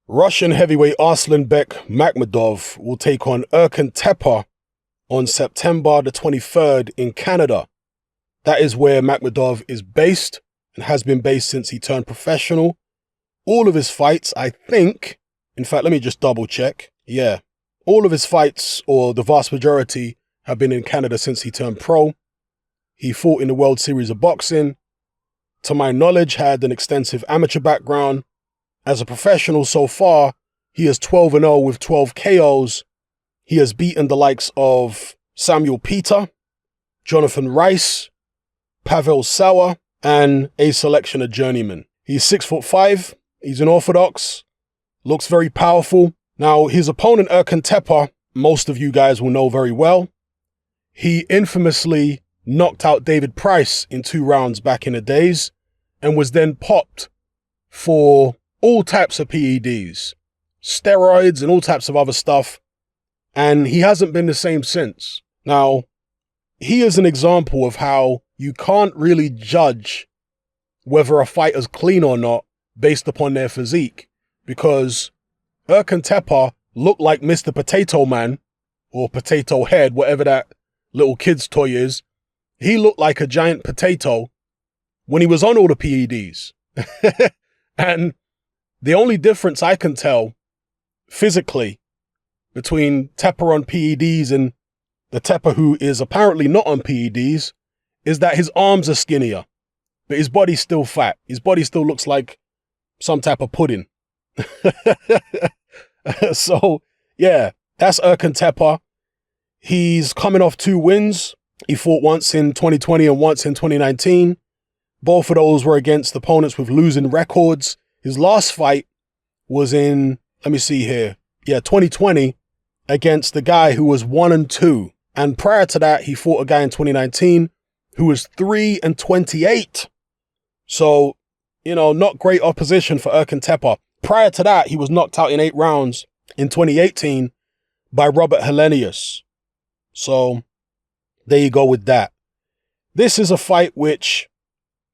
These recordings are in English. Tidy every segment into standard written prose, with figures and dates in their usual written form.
Russian heavyweight Arslanbek Makhmudov will take on Erkan Teper on September the 23rd in Canada. That is where Makhmudov is based and has been based since he turned professional. All of his fights, I think, in fact, let me just double check. Yeah, all of his fights, or the vast majority, have been in Canada since he turned pro. He fought in the World Series of Boxing. To my knowledge, had an extensive amateur background. As a professional so far, he is 12-0 with 12 KOs. He has beaten the likes of Samuel Peter, Jonathan Rice, Pavel Sauer, and a selection of journeymen. He's 6'5". He's an orthodox, looks very powerful. Now, his opponent, Erkan Teper, most of you guys will know very well. He infamously knocked out David Price in 2 rounds back in the days and was then popped for all types of PEDs, steroids and all types of other stuff. And he hasn't been the same since. Now, he is an example of how you can't really judge whether a fighter's clean or not based upon their physique, because Erkan Teper looked like Mr. Potato Man, or Potato Head, whatever that little kid's toy is. He looked like a giant potato when he was on all the PEDs. And the only difference I can tell physically between Teper on PEDs and the Teper who is apparently not on PEDs is that his arms are skinnier, but his body's still fat. His body still looks like some type of pudding. So, yeah, that's Erkan Teper. He's coming off 2 wins. He fought once in 2020 and once in 2019. Both of those were against opponents with losing records. His last fight was in, let me see here, 2020 against the guy who was 1-2. And prior to that, he fought a guy in 2019 who was 3-28. So, not great opposition for Erkan Teper. Prior to that, he was knocked out in 8 rounds in 2018 by Robert Helenius. So, there you go with that. This is a fight which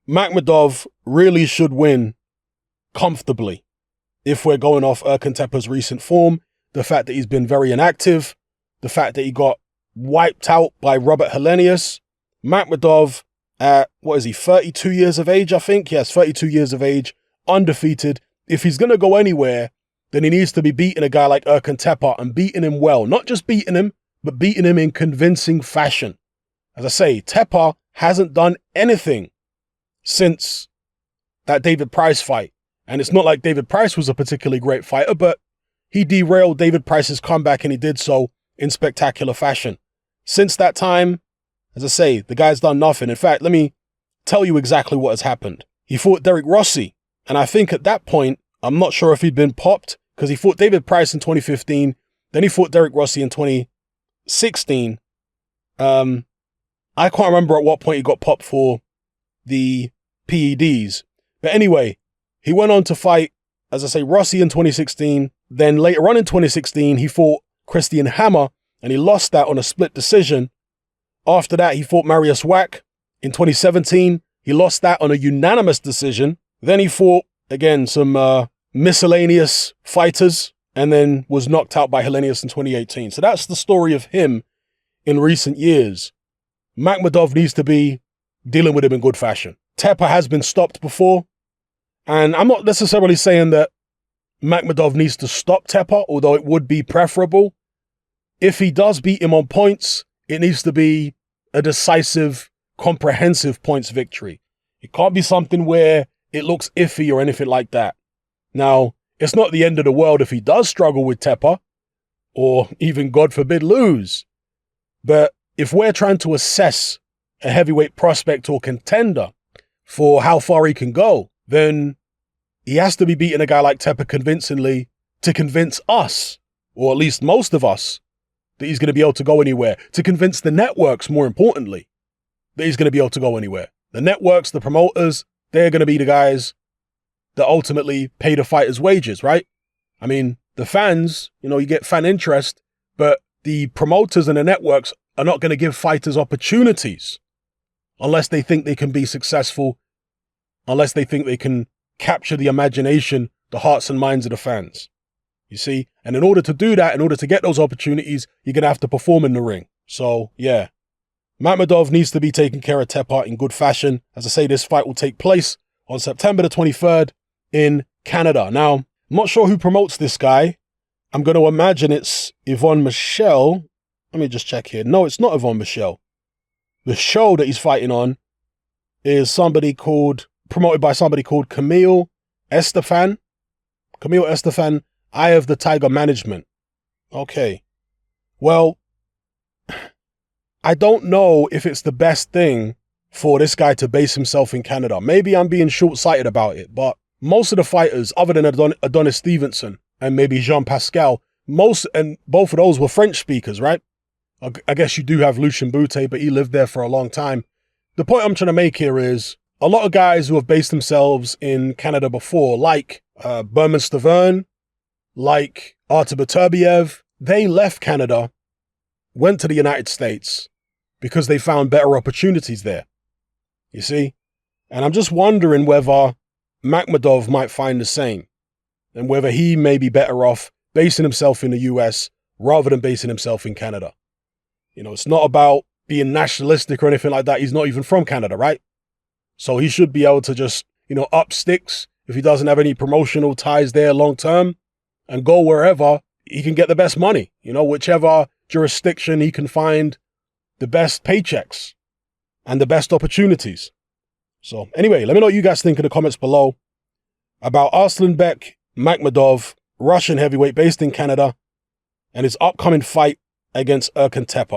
Makhmudov really should win comfortably. If we're going off Erkan Teper's recent form, the fact that he's been very inactive, the fact that he got wiped out by Robert Helenius. Makhmudov at, 32 years of age, I think? Yes, 32 years of age, undefeated. If he's going to go anywhere, then he needs to be beating a guy like Erkan Teper and beating him well. Not just beating him, but beating him in convincing fashion. As I say, Teper hasn't done anything since that David Price fight. And it's not like David Price was a particularly great fighter, but he derailed David Price's comeback, and he did so in spectacular fashion. Since that time, as I say, the guy's done nothing. In fact, let me tell you exactly what has happened. He fought Derek Rossi, and I think at that point, I'm not sure if he'd been popped, because he fought David Price in 2015, then he fought Derek Rossi in 2016. I can't remember at what point he got popped for the PEDs. But anyway, he went on to fight, as I say, Rossi in 2016. Then later on in 2016, he fought Christian Hammer, and he lost that on a split decision. After that, he fought Marius Wack in 2017. He lost that on a unanimous decision. Then he fought, again, some miscellaneous fighters, and then was knocked out by Helenius in 2018. So that's the story of him in recent years. Makhmudov needs to be dealing with him in good fashion. Teper has been stopped before, and I'm not necessarily saying that Makhmudov needs to stop Teper, although it would be preferable. If he does beat him on points, it needs to be a decisive, comprehensive points victory. It can't be something where it looks iffy or anything like that. Now, it's not the end of the world if he does struggle with Teper, or even, God forbid, lose. But if we're trying to assess a heavyweight prospect or contender for how far he can go, then he has to be beating a guy like Teper convincingly to convince us, or at least most of us, that he's going to be able to go anywhere. To convince the networks, more importantly, that he's going to be able to go anywhere. The networks, the promoters, they're going to be the guys that ultimately pay the fighters' wages, right? I mean, the fans, you get fan interest, but the promoters and the networks are not going to give fighters opportunities unless they think they can be successful, unless they think they can capture the imagination, the hearts and minds of the fans. You see? And in order to do that, in order to get those opportunities, you're going to have to perform in the ring. So, yeah. Makhmudov needs to be taking care of Teper in good fashion. As I say, this fight will take place on September the 23rd in Canada. Now, I'm not sure who promotes this guy. I'm going to imagine it's Yvonne Michelle. Let me just check here. No, it's not Yvonne Michelle. The show that he's fighting on is promoted by somebody called Camille Estefan. Camille Estefan, Eye of the Tiger Management. Okay. Well, I don't know if it's the best thing for this guy to base himself in Canada. Maybe I'm being short-sighted about it, but most of the fighters, other than Adonis Stevenson and maybe Jean Pascal, both of those were French speakers, right? I guess you do have Lucien Boutte, but he lived there for a long time. The point I'm trying to make here is a lot of guys who have based themselves in Canada before, like Berman Stavern, like Artur Beterbiev, they left Canada, went to the United States because they found better opportunities there. You see? And I'm just wondering whether Makhmudov might find the same and whether he may be better off basing himself in the US rather than basing himself in Canada. You know, it's not about being nationalistic or anything like that. He's not even from Canada, right? So he should be able to just, up sticks if he doesn't have any promotional ties there long term and go wherever he can get the best money, whichever jurisdiction he can find the best paychecks and the best opportunities. So anyway, let me know what you guys think in the comments below about Arslanbek Makhmudov, Russian heavyweight based in Canada, and his upcoming fight against Erkan Teper.